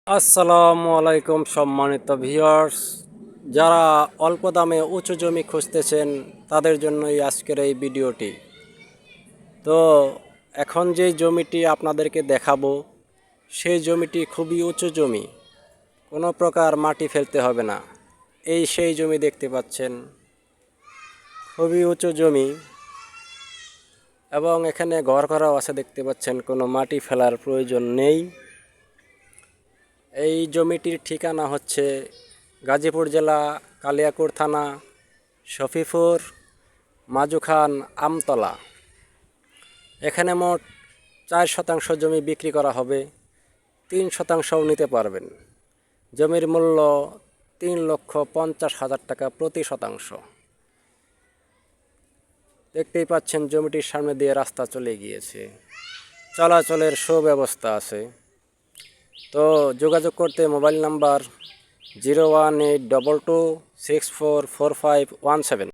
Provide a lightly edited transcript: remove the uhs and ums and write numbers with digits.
আসসালামু আলাইকুম সম্মানিত ভিউয়ার্স, যারা অল্প দামে উঁচু জমি খুঁজতেছেন তাদের জন্যই আজকের এই ভিডিওটি। তো এখন যে জমিটি আপনাদেরকে দেখাবো সেই জমিটি খুবই উঁচু জমি, কোনো প্রকার মাটি ফেলতে হবে না। এই সেই জমি দেখতে পাচ্ছেন, খুবই উঁচু জমি এবং এখানে ঘর করাও আছে দেখতে পাচ্ছেন, কোনো মাটি ফেলার প্রয়োজন নেই। এই জমিটির ঠিকানা হচ্ছে গাজীপুর জেলা কালিয়াকৈর থানা শফিপুর মাজুখান আমতলা। এখানে মোট 4 শতাংশ জমি বিক্রি করা হবে, 3 শতাংশও নিতে পারবেন। জমির মূল্য 3,50,000 টাকা প্রতি শতাংশ। দেখতেই পাচ্ছেন জমিটির সামনে দিয়ে রাস্তা চলে গিয়েছে, চলাচলের সুব্যবস্থা আছে। তো যোগাযোগ করতে মোবাইল নাম্বার 01822644517।